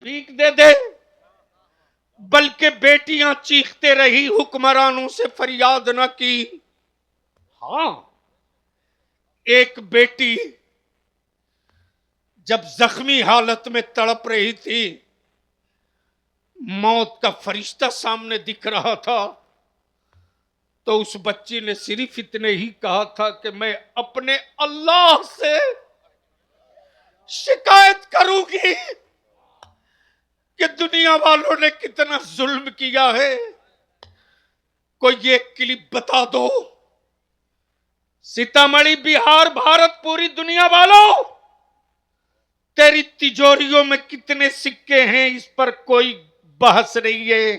भीख दे दे, बल्कि बेटियां चीखते रही, हुक्मरानों से फरियाद न की। हां, एक बेटी जब जख्मी हालत में तड़प रही थी, मौत का फरिश्ता सामने दिख रहा था, तो उस बच्ची ने सिर्फ इतने ही कहा था कि मैं अपने अल्लाह से शिकायत करूंगी कि दुनिया वालों ने कितना जुल्म किया है। कोई ये क्लिप बता दो, सीतामढ़ी, बिहार, भारत, पूरी दुनिया वालों, तेरी तिजोरियों में कितने सिक्के हैं, इस पर कोई बहस नहीं है।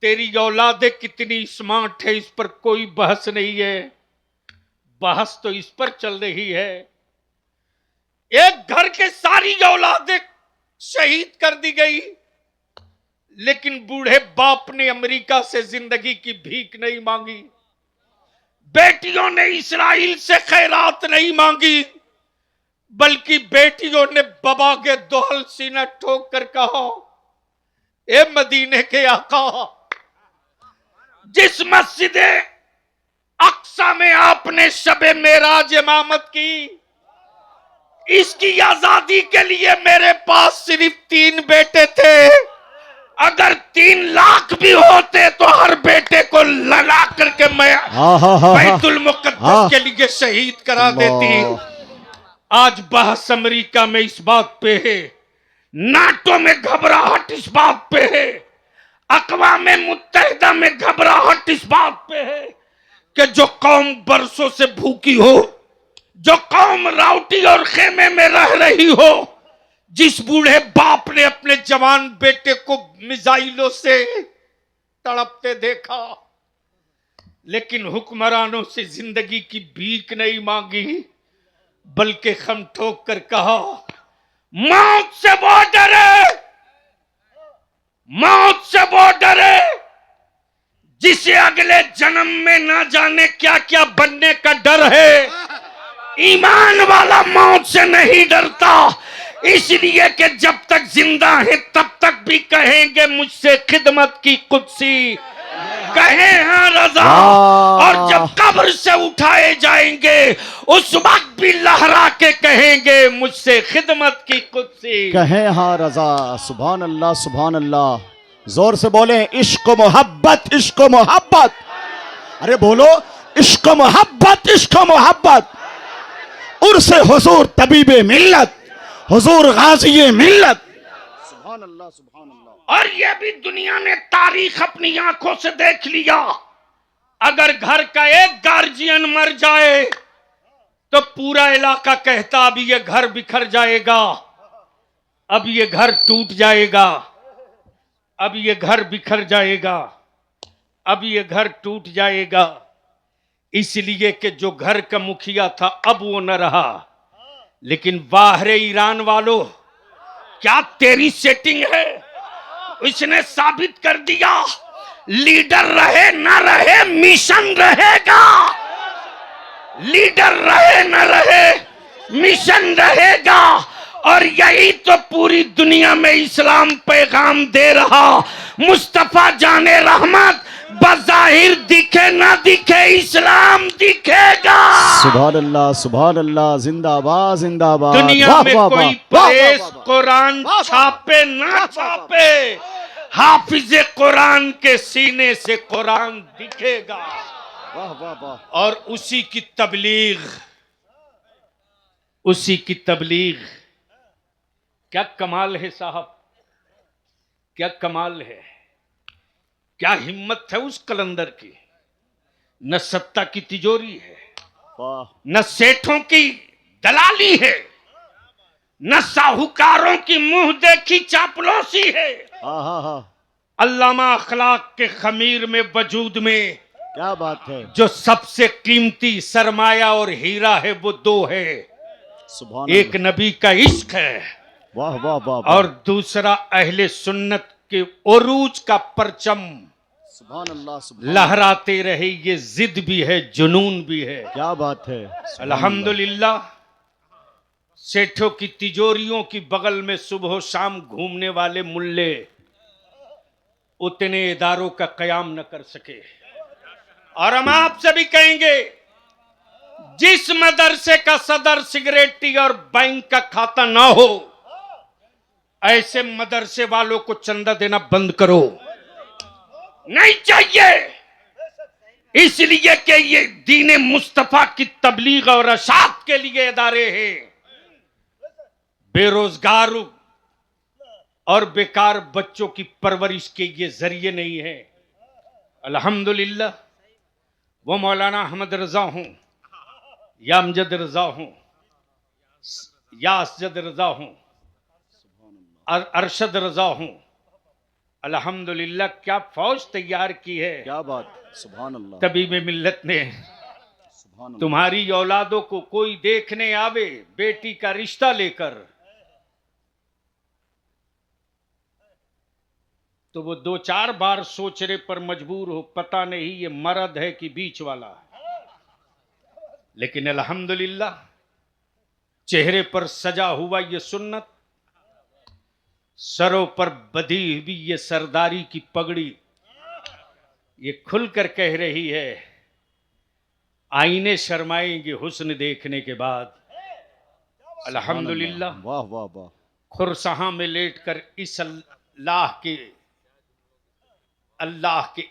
तेरी औलादे कितनी स्मार्ट है, इस पर कोई बहस नहीं है। बहस तो इस पर चल रही है, एक घर के सारी औलादे शहीद कर दी गई, लेकिन बूढ़े बाप ने अमेरिका से जिंदगी की भीख नहीं मांगी, बेटियों ने इस्राइल से खैरात नहीं मांगी, बल्कि बेटियों ने बाबा के दोहल सीना ठोक कर कहा, ए मदीने के आका, जिस मस्जिद अक्सा में आपने शबे मेराज इमामत की, इसकी आजादी के लिए मेरे पास सिर्फ 3 बेटे थे। अगर 3 लाख भी होते तो हर बेटे को लड़ा करके मैं बैतुल मुकद्दस के लिए शहीद करा देती। आज बहस अमेरिका में इस बात पे है, नाटो में घबराहट इस बात पे है, अक़वाम मुत्तहिदा में घबराहट इस बात पे है कि जो कौम बरसों से भूखी हो, जो कौम राउटी और खेमे में रह रही हो, जिस बूढ़े बाप ने अपने जवान बेटे को मिसाइलों से तड़पते देखा, लेकिन हुक्मरानों से जिंदगी की भीख नहीं मांगी, बल्कि खम ठोक कर कहा, मौत से वो डरे, मौत से वो डरे जिसे अगले जन्म में ना जाने क्या क्या बनने का डर है। ईमान वाला मौत से नहीं डरता, इसलिए कि जब तक जिंदा है तब तक भी कहेंगे मुझसे खिदमत की कुदसी, कहे हाँ रजा, और जब कब्र से उठाए जाएंगे उस वक्त भी लहरा के कहेंगे मुझसे खिदमत की कुदसी, कहे हाँ रजा। सुभान अल्लाह, सुभान अल्लाह, जोर से बोले इश्क मोहब्बत, इश्क मोहब्बत। अरे बोलो इश्क मोहब्बत, इश्क मोहब्बत। उर्से हुजूर तबीबे मिल्लत, हुजूर गाज़ी मिल्लत। सुभान अल्लाह, सुभान अल्लाह। और ये भी दुनिया ने तारीख अपनी आंखों से देख लिया, अगर घर का एक गार्जियन मर जाए तो पूरा इलाका कहता अब ये घर बिखर जाएगा, अब ये घर टूट जाएगा, अब ये घर बिखर जाएगा, अब ये घर टूट जाएगा। इसलिए कि जो घर का मुखिया था अब वो न रहा। लेकिन बाहरे ईरान वालों, क्या तेरी सेटिंग है, इसने साबित कर दिया, लीडर रहे ना रहे मिशन रहेगा, लीडर रहे ना रहे मिशन रहेगा। और यही तो पूरी दुनिया में इस्लाम पैगाम दे रहा, मुस्तफा जाने रहमत, बज़ाहिर दिखे ना दिखे इस्लाम दिखेगा। सुभान अल्लाह, सुभान अल्लाह, जिंदाबाद, जिंदाबाद। दुनिया में कोई प्रेस कुरान छापे ना छापे, हाफिज कुरान के सीने से कुरान दिखेगा। वाह वाह वाह। और उसी की तबलीग, उसी की तबलीग, क्या कमाल है साहब, क्या कमाल है, क्या हिम्मत है उस कलंदर की। न सत्ता की तिजोरी है, न सेठों की दलाली है, न साहूकारों की मुंह देखी चापलूसी है। अल्लामा अखलाक के खमीर में वजूद में क्या बात है, जो सबसे कीमती सरमाया और हीरा है वो 2 है, एक नबी का इश्क है, वाह वाह वाह, और दूसरा अहले सुन्नत के उरूज का परचम सुभान अल्लाह, सुभान लहराते रहे। ये जिद भी है, जुनून भी है। क्या बात है। अल्हम्दुलिल्लाह, सेठों की तिजोरियों की बगल में सुबह शाम घूमने वाले मुल्ले उतने इदारों का कयाम न कर सके। और हम आपसे भी कहेंगे, जिस मदरसे का सदर सिगरेटी और बैंक का खाता ना हो, ऐसे मदरसे वालों को चंदा देना बंद करो। नहीं चाहिए, इसलिए कि ये दीन मुस्तफा की तबलीग और अशात के लिए इदारे हैं। बेरोजगार और बेकार बच्चों की परवरिश के ये जरिए नहीं है। अल्हम्दुलिल्लाह, वो मौलाना अहमद रजा हूं या अमजद रजा हूं या असजद रजा हूं, अरशद रजा हूं, अल्हम्दुलिल्लाह क्या फौज तैयार की है। क्या बात, सुभान अल्लाह। तभी में मिल्लत ने सुभान अल्लाह। तुम्हारी औलादों को कोई देखने आवे बेटी का रिश्ता लेकर, तो वो 2-4 बार सोचने पर मजबूर हो, पता नहीं ये मर्द है कि बीच वाला है। लेकिन अल्हम्दुलिल्लाह चेहरे पर सजा हुआ ये सुन्नत, सरों पर बधी हुई ये सरदारी की पगड़ी, ये खुलकर कह रही है, आईने शर्माएंगे हुस्न देखने के बाद। अल्हम्दुलिल्लाह, वाह वाह वाह। खुरसहा में लेटकर इस अल्लाह के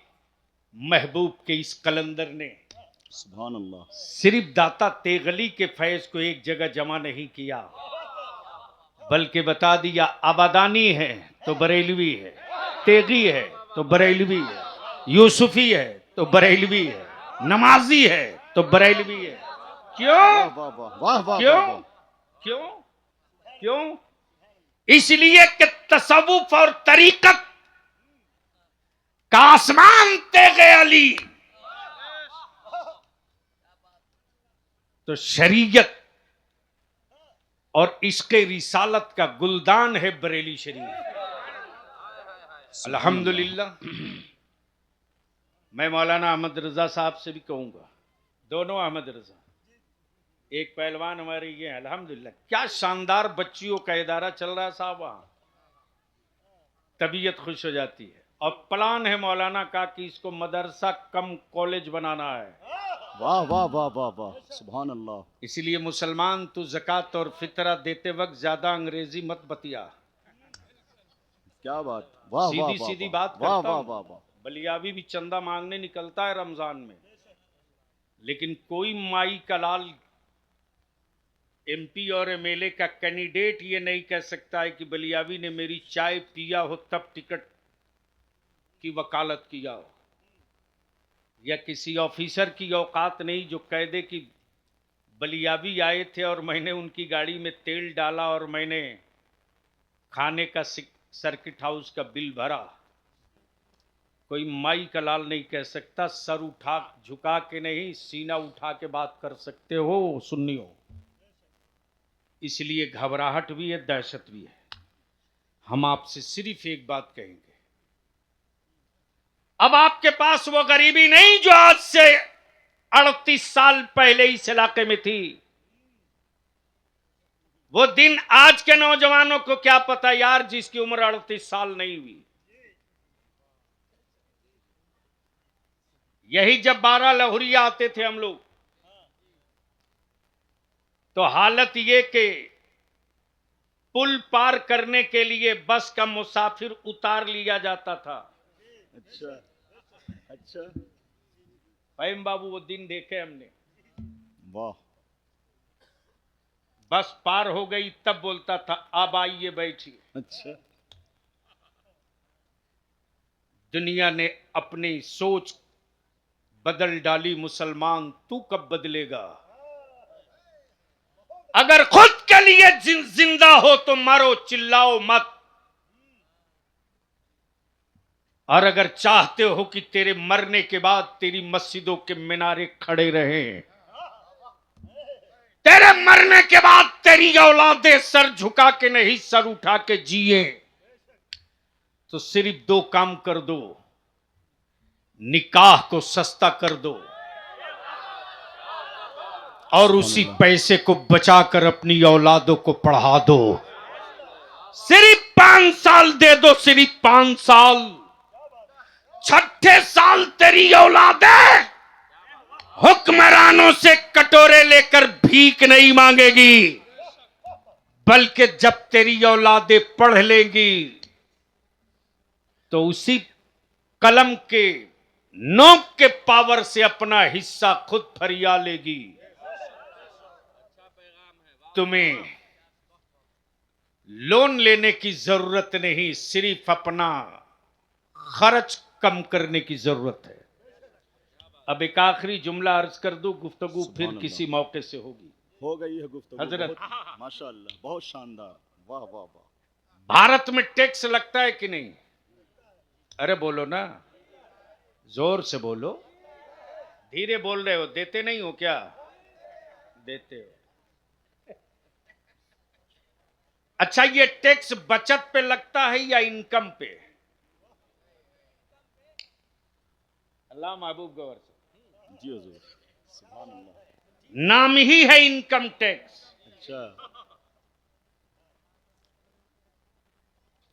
महबूब के इस कलंदर ने सुभान अल्लाह। सिर्फ दाता तेगली के फैज को एक जगह जमा नहीं किया, बल्कि बता दिया आबादानी है तो बरेलवी है, तेगी है तो बरेलवी है, यूसुफी है तो बरेलवी है, नमाजी है तो बरेलवी है। क्यों? वाह वाह वाह वाह। क्यों? क्यों? क्यों? इसलिए कि तसव्वुफ और तरीकत का आसमान तेगे अली, तो शरीयत और इश्क़े रिसालत का गुलदान है बरेली शरीफ। अल्हम्दुलिल्लाह, मैं मौलाना अहमद रजा साहब से भी कहूंगा, दोनों अहमद रजा, एक पहलवान हमारे ये हैं, अल्हम्दुलिल्लाह क्या शानदार बच्चियों का इदारा चल रहा है साहब, वहां तबीयत खुश हो जाती है। और प्लान है मौलाना का कि इसको मदरसा कम कॉलेज बनाना है। वाह वाह वाह वाह वाह, सुभान अल्लाह। इसीलिए मुसलमान तू ज़कात और फितरा देते वक्त ज्यादा अंग्रेजी मत बतिया। क्या बात, वाह वाह सीधी वाह, सीधी वाह, बात वाह करता वाह हूं। वाह वाह। बलियावी भी चंदा मांगने निकलता है रमजान में, लेकिन कोई माई का लाल एमपी और एमएलए का कैंडिडेट ये नहीं कह सकता है कि बलियावी ने मेरी चाय पिया हो तब टिकट की वकालत किया हो, या किसी ऑफिसर की औकात नहीं जो कह दे कि बलियावी आए थे और मैंने उनकी गाड़ी में तेल डाला और मैंने खाने का सर्किट हाउस का बिल भरा। कोई माई का लाल नहीं कह सकता। सर उठा झुका के नहीं, सीना उठा के बात कर सकते हो सुन्नियों। इसलिए घबराहट भी है, दहशत भी है। हम आपसे सिर्फ एक बात कहेंगे, अब आपके पास वो गरीबी नहीं जो आज से 38 साल पहले इस इलाके में थी। वो दिन आज के नौजवानों को क्या पता यार, जिसकी उम्र 38 साल नहीं हुई। यही जब 12 लहुरिया आते थे हम लोग, तो हालत ये कि पुल पार करने के लिए बस का मुसाफिर उतार लिया जाता था। अच्छा अच्छा, फहीम बाबू वो दिन देखे हमने। वाह। बस पार हो गई तब बोलता था अब आइए बैठिए। अच्छा, दुनिया ने अपनी सोच बदल डाली, मुसलमान तू कब बदलेगा? अगर खुद के लिए जिंदा हो तो मरो, चिल्लाओ मत। और अगर चाहते हो कि तेरे मरने के बाद तेरी मस्जिदों के मीनारे खड़े रहें, तेरे मरने के बाद तेरी औलादे सर झुका के नहीं सर उठा के जिए, तो सिर्फ 2 काम कर दो। निकाह को सस्ता कर दो। और उसी पैसे को बचाकर अपनी औलादों को पढ़ा दो। सिर्फ 5 साल दे दो, सिर्फ 5 साल। छठे साल तेरी औलादें हुक्मरानों से कटोरे लेकर भीख नहीं मांगेगी, बल्कि जब तेरी औलादें पढ़ लेंगी तो उसी कलम के नोक के पावर से अपना हिस्सा खुद फरिया लेगी। तुम्हें लोन लेने की जरूरत नहीं, सिर्फ अपना खर्च कम करने की जरूरत है। अब एक आखिरी जुमला अर्ज कर दूं, गुफ्तगू फिर किसी मौके से होगी। हो गई है गुफ्तगू हजरत। माशाअल्लाह, बहुत शानदार, वाह वाह वाह। भारत में टैक्स लगता है कि नहीं? अरे बोलो ना, जोर से बोलो। धीरे बोल रहे हो, देते नहीं हो क्या? देते हो। अच्छा, ये टैक्स बचत पे लगता है या इनकम पे? अल्लाह महबूब गवर से। जी हुजूर, सुभान अल्लाह। नाम ही है इनकम टैक्स। अच्छा,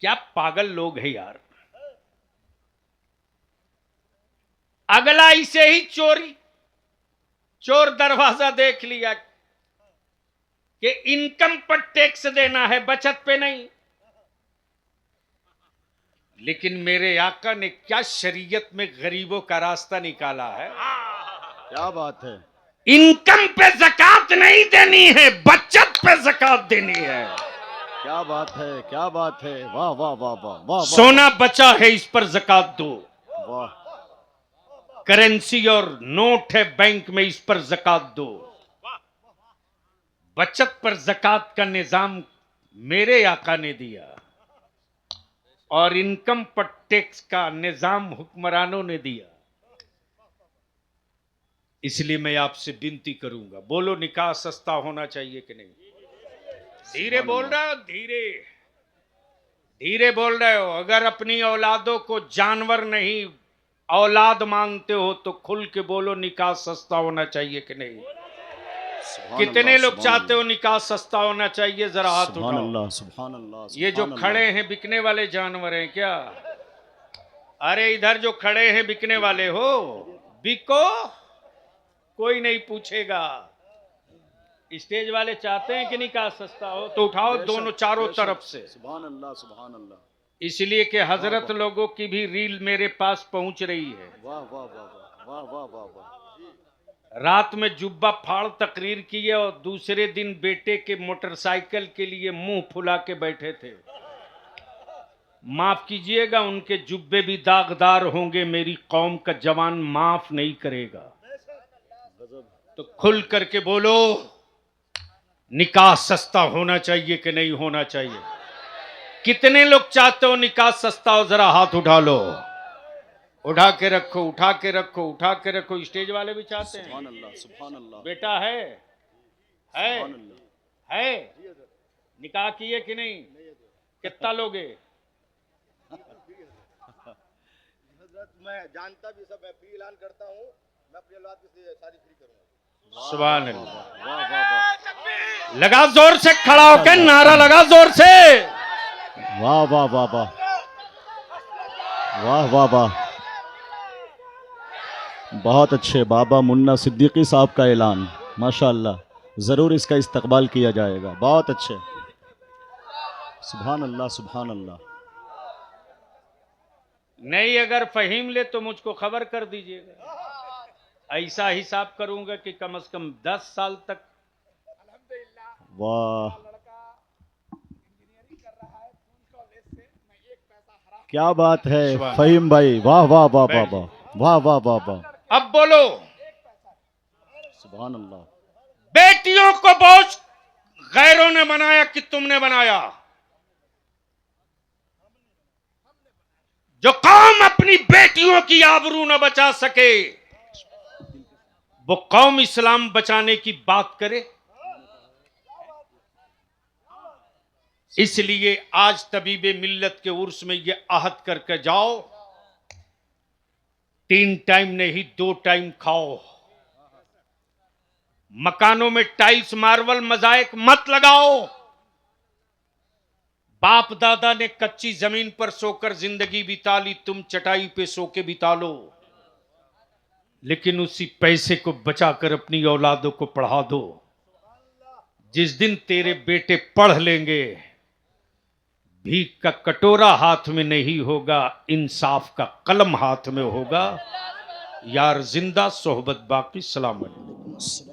क्या पागल लोग हैं यार। अगला इसे ही चोरी, चोर दरवाजा देख लिया कि इनकम पर टैक्स देना है, बचत पे नहीं। लेकिन मेरे आका ने क्या शरीयत में गरीबों का रास्ता निकाला है। क्या बात है। इनकम पे ज़कात नहीं देनी है, बचत पे ज़कात देनी है। क्या बात है, क्या बात है, वाह वाह वाह वाह वाह। सोना बचा है, इस पर ज़कात दो। वाह। करेंसी और नोट है बैंक में, इस पर ज़कात दो। बचत पर ज़कात का निजाम मेरे आका ने दिया, और इनकम पर टैक्स का निजाम हुक्मरानों ने दिया। इसलिए मैं आपसे विनती करूंगा, बोलो निकाह सस्ता होना चाहिए कि नहीं? धीरे बोल रहे हो, धीरे धीरे बोल रहे हो। अगर अपनी औलादों को जानवर नहीं औलाद मानते हो तो खुल के बोलो, निकाह सस्ता होना चाहिए कि नहीं? कितने लोग चाहते हो निकाह सस्ता होना चाहिए? जरा हाथ सुभान उठाओ। अल्लाह, सुभान अल्लाह। ये जो खड़े हैं बिकने वाले जानवर हैं क्या? अरे इधर जो खड़े हैं बिकने वाले हो, बिको, कोई नहीं पूछेगा। स्टेज वाले चाहते हैं कि निकाह सस्ता हो तो उठाओ दोनों चारों तरफ से। सुभान अल्लाह, सुभान अल्लाह। इसलिए कि हजरत लोगों की भी रील मेरे पास पहुंच रही है। वाह वाह वाह वाह वाह वाह वाह। रात में जुब्बा फाड़ तकरीर की है और दूसरे दिन बेटे के मोटरसाइकिल के लिए मुंह फुला के बैठे थे। माफ कीजिएगा, उनके जुब्बे भी दागदार होंगे, मेरी कौम का जवान माफ नहीं करेगा। तो खुल करके बोलो, निकाह सस्ता होना चाहिए कि नहीं होना चाहिए? कितने लोग चाहते हो निकाह सस्ता हो? जरा हाथ उठा लो। उठा के रखो, उठा के रखो, उठा के रखो। स्टेज वाले भी चाहते हैं। सुभान अल्लाह, सुभान अल्लाह। बेटा है सुभान अल्लाह। है निकाह किए कि नहीं? कितना लोगे? मैं जानता भी सब, मैं फ्री ऐलान करता हूँ, मैं अपनी औलाद की शादी फ्री करूंगा। सुभान अल्लाह। वाह वाह वाह। लगा जोर से, खड़ा होकर नारा लगा जोर से। वाह वाह वाह वाह वाह वाह वाह। बहुत अच्छे बाबा मुन्ना सिद्दीकी साहब का ऐलान, माशाअल्लाह। ज़रूर इसका इस्तकबाल किया जाएगा। बहुत अच्छे, सुभान अल्लाह, सुभान अल्लाह। नहीं अगर फहीम ले तो मुझको खबर कर दीजिएगा। ऐसा हिसाब करूंगा कि कम से कम 10 साल तक। वाह, क्या बात है फहीम भाई, वाह वाह वाह वाह वाह वाह वाह वाह वाह। अब बोलो, सुभान अल्लाह। बेटियों को बोझ गैरों ने बनाया कि तुमने बनाया? जो कौम अपनी बेटियों की आबरू न बचा सके, वो कौम इस्लाम बचाने की बात करे? इसलिए आज तबीबे मिल्लत के उर्स में यह आहद करके जाओ, 3 टाइम नहीं 2 टाइम खाओ। मकानों में टाइल्स मार्बल मोज़ाइक मत लगाओ। बाप दादा ने कच्ची जमीन पर सोकर जिंदगी बिता ली, तुम चटाई पे सो के बिता लो। लेकिन उसी पैसे को बचाकर अपनी औलादों को पढ़ा दो। जिस दिन तेरे बेटे पढ़ लेंगे, भीख का कटोरा हाथ में नहीं होगा, इंसाफ का कलम हाथ में होगा। यार जिंदा, सोहबत बाकी। सलाम अलैकुम।